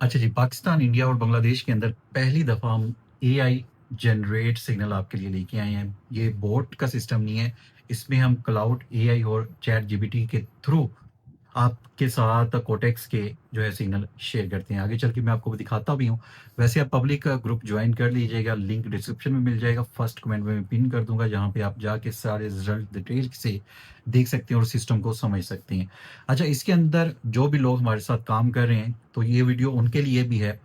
अच्छा जी, पाकिस्तान, इंडिया और बांग्लादेश के अंदर पहली दफ़ा हम एआई जनरेट सिग्नल आपके लिए लेके आए हैं। ये बोट का सिस्टम नहीं है, इसमें हम क्लाउड एआई और चैट जीपीटी के थ्रू आपके साथ कोटेक्स के जो है सिग्नल शेयर करते हैं। आगे चल के मैं आपको दिखाता भी हूँ। वैसे आप पब्लिक ग्रुप जॉइन कर लीजिएगा, लिंक डिस्क्रिप्शन में मिल जाएगा, फर्स्ट कमेंट में मैं पिन कर दूँगा, जहाँ पे आप जाके सारे रिज़ल्ट डिटेल से देख सकते हैं और सिस्टम को समझ सकते हैं। अच्छा, इसके अंदर जो भी लोग हमारे साथ काम कर रहे हैं, तो ये वीडियो उनके लिए भी है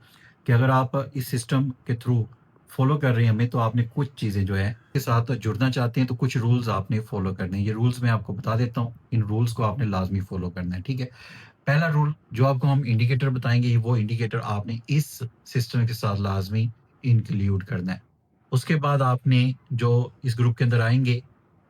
कि अगर आप इस सिस्टम के थ्रू फॉलो कर रहे हैं हमें, तो आपने कुछ चीज़ें जो है के साथ जुड़ना चाहते हैं, तो कुछ रूल्स आपने फॉलो करने हैं। ये रूल्स मैं आपको बता देता हूँ, इन रूल्स को आपने लाज़मी फॉलो करना है, ठीक है? पहला रूल जो आपको हम इंडिकेटर बताएँगे, वो इंडिकेटर आपने इस सिस्टम के साथ लाज़मी इंक्लूड करना है। उसके बाद आपने जो इस ग्रुप के अंदर आएँगे,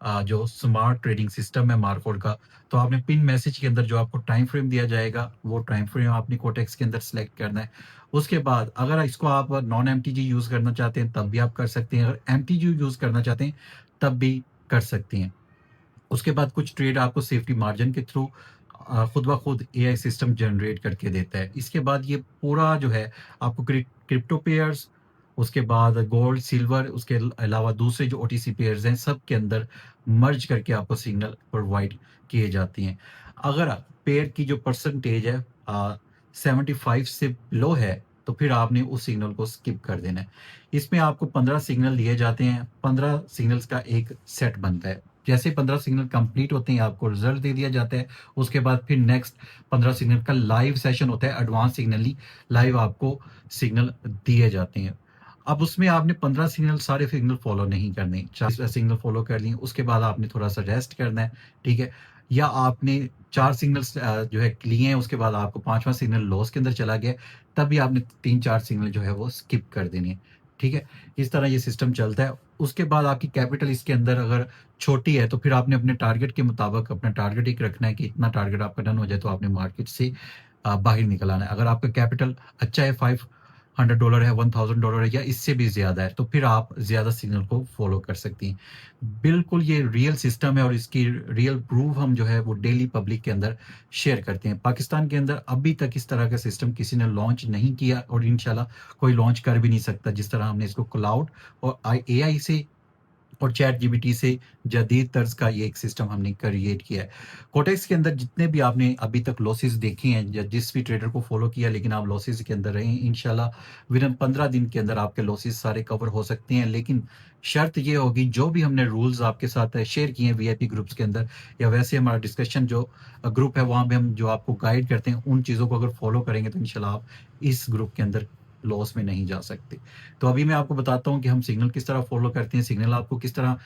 जो स्मार्ट ट्रेडिंग सिस्टम है मार्कोड का, तो आपने पिन मैसेज के अंदर जो आपको टाइम फ्रेम दिया जाएगा, वो टाइम फ्रेम आपने कोटेक्स के अंदर सेलेक्ट करना है। उसके बाद अगर इसको आप नॉन एमटीजी यूज़ करना चाहते हैं, तब भी आप कर सकते हैं। अगर एमटीजी यूज़ करना चाहते हैं, तब भी कर सकते हैं। उसके बाद कुछ ट्रेड आपको सेफ्टी मार्जिन के थ्रू खुद ब खुद एआई सिस्टम जनरेट करके देता है। इसके बाद ये पूरा जो है आपको क्रिप्टो पेयर्स, उसके बाद गोल्ड, सिल्वर, उसके अलावा दूसरे जो ओटीसी पेयर्स हैं, सब के अंदर मर्ज करके आपको सिग्नल प्रोवाइड किए जाती हैं। अगर पेयर की जो परसेंटेज है 75 से लो है, तो फिर आपने उस सिग्नल को स्किप कर देना है। इसमें आपको 15 सिग्नल दिए जाते हैं, 15 सिग्नल्स का एक सेट बनता है। जैसे 15 सिग्नल कंप्लीट होते हैं, आपको रिजल्ट दे दिया जाता है। उसके बाद फिर नेक्स्ट 15 सिग्नल का लाइव सेशन होता है, एडवांस सिग्नली लाइव आपको सिग्नल दिए जाते हैं। अब उसमें आपने 15 सिग्नल सारे सिग्नल फॉलो नहीं करने, 4 सिग्नल फॉलो कर लिए, उसके बाद आपने थोड़ा-सा रेस्ट करना है, ठीक है? या आपने 4 सिग्नल्स जो है लिए हैं, उसके बाद आपको 5वाँ सिग्नल लॉस के अंदर चला गया, तब भी आपने 3-4 सिग्नल जो है वो स्किप कर देने हैं, ठीक है? इस तरह ये सिस्टम चलता है। उसके बाद आपकी कैपिटल इसके अंदर अगर छोटी है, तो फिर आपने अपने टारगेट के मुताबिक अपना टारगेट एक रखना है कि इतना टारगेट आपका डन हो जाए, तो आपने मार्केट से बाहर निकल आना है। अगर आपका कैपिटल अच्छा है, $500 है, $1000 है या इससे भी ज़्यादा है, तो फिर आप ज़्यादा सिग्नल को फ़ॉलो कर सकती हैं। बिल्कुल ये रियल सिस्टम है और इसकी रियल प्रूफ हम जो है वो डेली पब्लिक के अंदर शेयर करते हैं। पाकिस्तान के अंदर अभी तक इस तरह का सिस्टम किसी ने लॉन्च नहीं किया और इंशाल्लाह कोई लॉन्च कर भी नहीं सकता, जिस तरह हमने इसको क्लाउड और एआई से और चैट जीपीटी से जदीद तर्ज का ये एक सिस्टम हमने क्रिएट किया है। कोटेक्स के अंदर जितने भी आपने अभी तक लॉसेस देखे हैं या जिस भी ट्रेडर को फॉलो किया, लेकिन आप लॉसेस के अंदर रहे हैं, इंशाल्लाह विदिन 15 दिन के अंदर आपके लॉसेस सारे कवर हो सकते हैं। लेकिन शर्त ये होगी, जो भी हमने रूल्स आपके साथ शेयर किए हैं वीआईपी ग्रुप्स के अंदर, या वैसे हमारा डिस्कशन जो ग्रुप है वहाँ पे हम जो आपको गाइड करते हैं, उन चीज़ों को अगर फॉलो करेंगे, तो इंशाल्लाह आप इस ग्रुप के अंदर लॉस में नहीं जा सकते। तो अभी मैं आपको बताता हूँ कि हम सिग्नल किस तरह फॉलो करते हैं, सिग्नल आपको किस तरह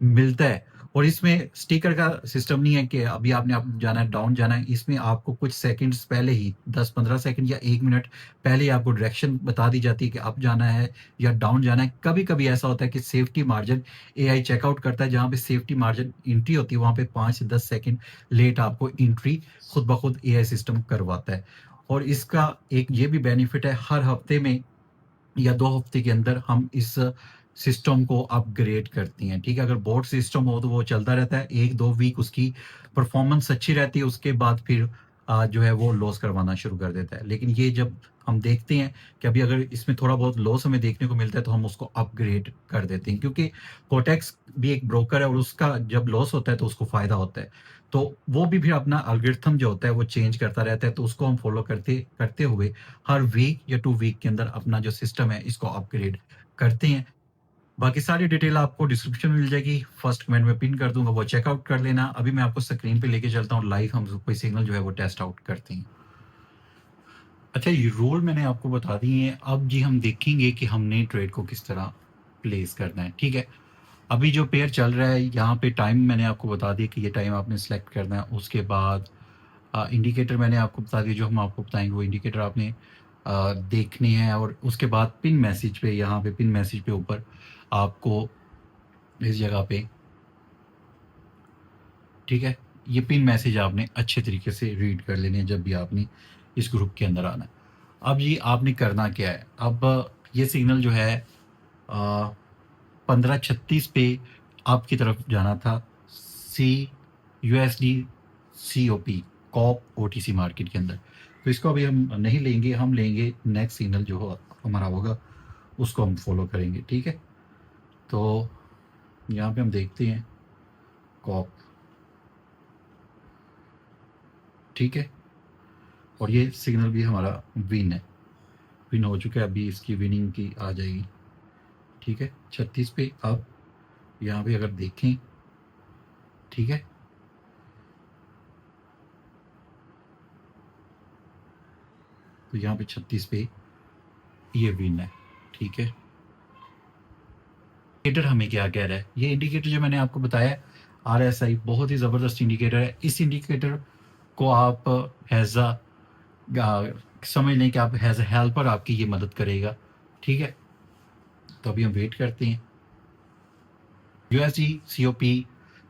मिलता है। और इसमें स्टिकर का सिस्टम नहीं है कि अभी आपने अप जाना है, डाउन जाना है। इसमें आपको कुछ सेकंड्स पहले ही 10-15 सेकंड या 1 मिनट पहले ही आपको डायरेक्शन बता दी जाती है कि अप जाना है या डाउन जाना है। कभी-कभी ऐसा होता है कि सेफ्टी मार्जिन एआई चेकआउट करता है, जहाँ पे सेफ्टी मार्जिन एंट्री होती है, वहाँ पे 5 से 10 सेकंड लेट आपको एंट्री खुद ब खुद एआई सिस्टम करवाता है। और इसका एक ये भी बेनिफिट है, हर हफ्ते में या 2 हफ्ते के अंदर हम इस सिस्टम को अपग्रेड करती हैं, ठीक है? अगर बोर्ड सिस्टम हो तो वो चलता रहता है, 1-2 वीक उसकी परफॉर्मेंस अच्छी रहती है, उसके बाद फिर जो है वो लॉस करवाना शुरू कर देता है। लेकिन ये जब हम देखते हैं कि अभी अगर इसमें थोड़ा बहुत लॉस हमें देखने को मिलता है, तो हम उसको अपग्रेड कर देते हैं, क्योंकि कोटेक्स भी एक ब्रोकर है और उसका जब लॉस होता है तो उसको फ़ायदा होता है। तो वो भी फिर अपना एल्गोरिथम जो होता है वो चेंज करता रहता है, तो उसको हम फॉलो करते करते हुए हर वीक या 2 वीक के अंदर अपना जो सिस्टम है इसको अपग्रेड करते हैं। बाकी सारी डिटेल आपको डिस्क्रिप्शन में मिल जाएगी, फर्स्ट कमेंट में पिन कर दूँगा, वो चेकआउट कर लेना। अभी मैं आपको स्क्रीन पे लेके चलता हूँ, लाइव हम कोई सिग्नल जो है वो टेस्ट आउट करते हैं। अच्छा, ये रूल मैंने आपको बता दिए हैं, अब जी हम देखेंगे कि हमने ट्रेड को किस तरह प्लेस करना है, ठीक है? अभी जो पेयर चल रहा है, यहाँ पे टाइम मैंने आपको बता दिया कि ये टाइम आपने सेलेक्ट करना है। उसके बाद इंडिकेटर मैंने आपको बता दिया, जो हम आपको बताएँगे वो इंडिकेटर आपने देखने हैं। और उसके बाद पिन मैसेज पे, यहाँ पे पिन मैसेज पे ऊपर आपको इस जगह पे, ठीक है? ये पिन मैसेज आपने अच्छे तरीके से रीड कर लेने हैं जब भी आपने इस ग्रुप के अंदर आना है। अब ये आपने करना क्या है? अब ये सिग्नल जो है 1536 पे आपकी तरफ जाना था, C USD COP cop OTC market के अंदर। तो इसको अभी हम नहीं लेंगे, हम लेंगे नेक्स्ट सिग्नल जो हमारा होगा उसको हम फॉलो करेंगे, ठीक है। तो यहाँ पे हम देखते हैं कॉप, ठीक है, और ये सिग्नल भी हमारा विन है, विन हो चुका है, अभी इसकी विनिंग की आ जाएगी, ठीक है। 36 पे अब यहाँ पे अगर देखें, ठीक है, तो यहाँ पे 36 पे ये विन है, ठीक है। इंडिकेटर हमें क्या कह रहा है, ये इंडिकेटर जो मैंने आपको बताया RSI बहुत ही ज़बरदस्त इंडिकेटर है। इस इंडिकेटर को आप एज अ समझ लें कि आप एज अ हेल्पर आपकी ये मदद करेगा, ठीक है। तो अभी हम वेट करते हैं। USD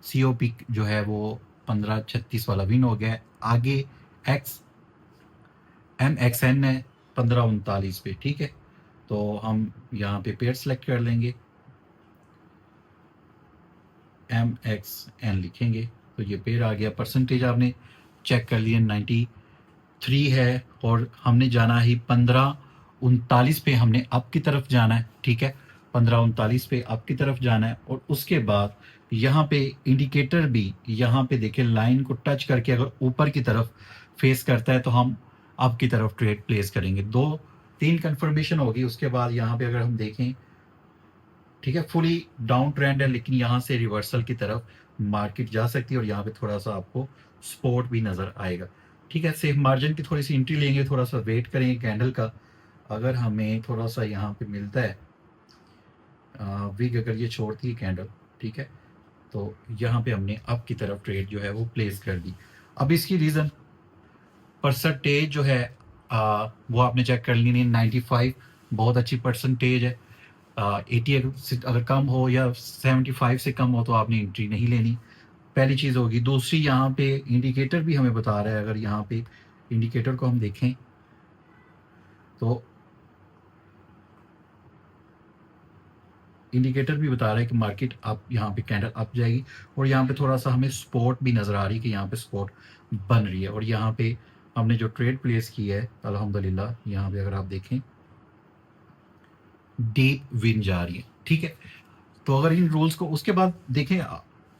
COP जो है वो 1536 वाला विन हो गया है। आगे MXN है 1539 पे, ठीक है। तो हम यहाँ पे पेयर सेलेक्ट कर लेंगे, MXN लिखेंगे तो ये पेयर आ गया। परसेंटेज आपने चेक कर लिया 93 है, और हमने जाना ही 1539 पे हमने अप की तरफ जाना है, ठीक है। 1539 पे अप की तरफ जाना है, और उसके बाद यहाँ पे इंडिकेटर भी यहाँ पे देखिए लाइन को टच करके अगर ऊपर की तरफ फेस करता है तो हम अप की तरफ ट्रेड प्लेस करेंगे। 2-3 कंफर्मेशन होगी, उसके बाद यहाँ पे अगर हम देखें, ठीक है, फुली डाउन ट्रेंड है, लेकिन यहाँ से रिवर्सल की तरफ मार्केट जा सकती है, और यहाँ पे थोड़ा सा आपको सपोर्ट भी नज़र आएगा, ठीक है। सेफ मार्जिन की थोड़ी सी एंट्री लेंगे, थोड़ा सा वेट करेंगे कैंडल का। अगर हमें थोड़ा सा यहाँ पे मिलता है वीक, अगर ये छोड़ती है कैंडल, ठीक है, तो यहाँ पे हमने अप की तरफ ट्रेड जो है वो प्लेस कर दी। अब इसकी रीज़न परसेंटेज जो है वो आपने चेक कर ली नहीं, 95 बहुत अच्छी परसेंटेज है। 80 अगर कम हो या 75 से कम हो तो आपने एंट्री नहीं लेनी, पहली चीज़ होगी। दूसरी, यहाँ पे इंडिकेटर भी हमें बता रहा है, अगर यहाँ पे इंडिकेटर को हम देखें तो इंडिकेटर भी बता रहा है कि मार्केट अप, यहाँ पे कैंडल अप जाएगी, और यहाँ पे थोड़ा सा हमें सपोर्ट भी नज़र आ रही है कि यहाँ पे सपोर्ट बन रही है। और यहाँ पे हमने जो ट्रेड प्लेस की है अल्हम्दुलिल्लाह, यहाँ पे अगर आप देखें डीप विन जा रही है, ठीक है। तो अगर इन रूल्स को उसके बाद देखें,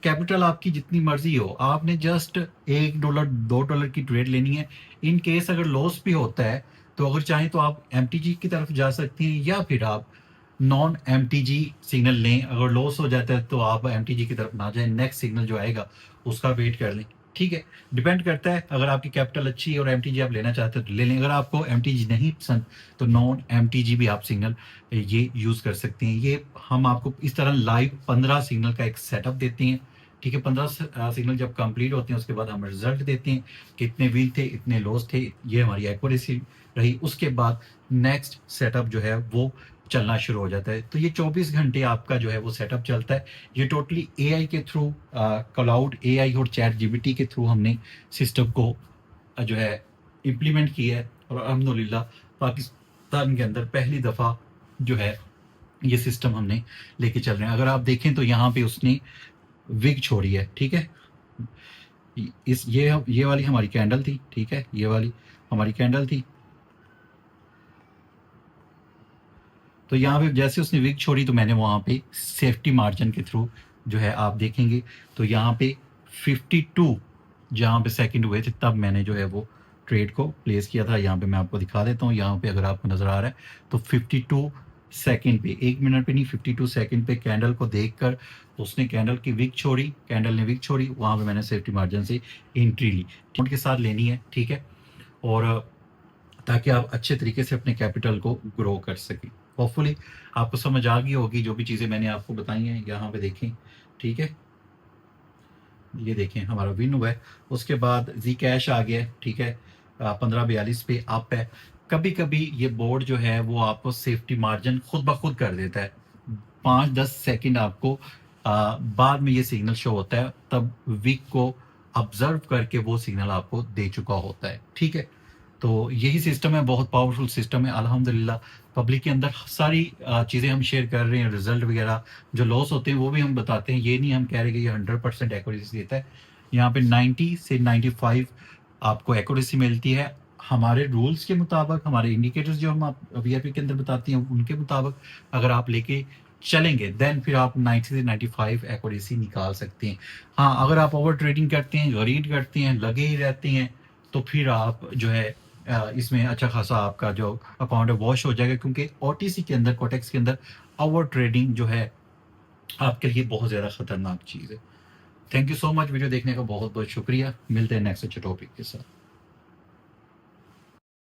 कैपिटल आपकी जितनी मर्जी हो, आपने जस्ट $1 $2 की ट्रेड लेनी है। इन केस अगर लॉस भी होता है तो अगर चाहें तो आप MTG की तरफ जा सकती हैं, या फिर आप नॉन MTG सिग्नल लें। अगर लॉस हो जाता है तो आप MTG की तरफ ना जाएं, नेक्स्ट सिग्नल जो आएगा उसका वेट कर लें, ठीक है। डिपेंड करता है, अगर आपकी कैपिटल अच्छी है और MTG आप लेना चाहते हैं तो ले लें। अगर आपको MTG नहीं पसंद तो नॉन MTG भी आप सिग्नल ये यूज़ कर सकते हैं। ये हम आपको इस तरह लाइव 15 सिग्नल का एक सेटअप देते हैं, ठीक है। 15 सिग्नल जब कंप्लीट होते हैं उसके बाद हम रिजल्ट देते हैं, कितने विन थे, इतने लॉस थे, ये हमारी एक्यूरेसी रही। उसके बाद नेक्स्ट सेटअप जो है वो चलना शुरू हो जाता है। तो ये 24 घंटे आपका जो है वो सेटअप चलता है। ये टोटली AI के थ्रू, क्लाउड AI और चैट GBT के थ्रू हमने सिस्टम को जो है इम्प्लीमेंट किया है, और अल्हम्दुलिल्लाह पाकिस्तान के अंदर पहली दफ़ा जो है ये सिस्टम हमने लेके चल रहे हैं। अगर आप देखें तो यहाँ पे उसने विग छोड़ी है, ठीक है। ये वाली हमारी कैंडल थी, ठीक है, ये वाली हमारी कैंडल थी। तो यहाँ पे जैसे उसने विग छोड़ी तो मैंने वहाँ पे सेफ्टी मार्जिन के थ्रू जो है आप देखेंगे तो यहाँ पे 52 जहाँ पे सेकंड हुए थे तब मैंने जो है वो ट्रेड को प्लेस किया था। यहाँ पे मैं आपको दिखा देता हूँ, यहाँ पे अगर आपको नज़र आ रहा है तो 52 सेकंड पे, 1 मिनट पे नहीं, 52 सेकंड पे कैंडल को देखकर उसने कैंडल की विग छोड़ी, कैंडल ने विग छोड़ी, वहाँ पे मैंने सेफ्टी मार्जिन से एंट्री ली, के साथ लेनी है, ठीक है। और ताकि आप अच्छे तरीके से अपने कैपिटल को ग्रो कर सकें। होपफुली आपको समझ आ गई होगी जो भी चीज़ें मैंने आपको बताई हैं। यहाँ पे देखें, ठीक है, ये देखें हमारा विन हुआ है। उसके बाद जी कैश आ गया, ठीक है, 1542 पे अप है। कभी कभी ये बोर्ड जो है वो आपको सेफ्टी मार्जिन खुद ब खुद कर देता है, 5-10 सेकंड आपको बाद में ये सिग्नल शो होता है, तब वीक को ऑब्जर्व करके वो सिग्नल आपको दे चुका होता है, ठीक है। तो यही सिस्टम है, बहुत पावरफुल सिस्टम है अल्हम्दुलिल्लाह। पब्लिक के अंदर सारी चीज़ें हम शेयर कर रहे हैं, रिजल्ट वगैरह जो लॉस होते हैं वो भी हम बताते हैं। ये नहीं हम कह रहे कि ये 100% एक्यूरेसी देता है। यहाँ पे 90 से 95 आपको एक्यूरेसी मिलती है, हमारे रूल्स के मुताबिक, हमारे इंडिकेटर्स जो हम आप वीआईपी के अंदर बताते हैं, उनके मुताबिक अगर आप लेके चलेंगे, देन फिर आप 90 से 95 एक्यूरेसी निकाल सकते हैं। हाँ, अगर आप ओवर ट्रेडिंग करते हैं, गरीड करते हैं, लगे ही रहते हैं, तो फिर आप जो है इसमें अच्छा खासा आपका जो अकाउंट है वॉश हो जाएगा, क्योंकि ओटीसी के अंदर, कोटेक्स के अंदर ओवर ट्रेडिंग जो है आपके लिए बहुत ज़्यादा खतरनाक चीज़ है। Thank you so much, video देखने का बहुत बहुत शुक्रिया। मिलते हैं नेक्स्ट अच्छे टॉपिक के साथ।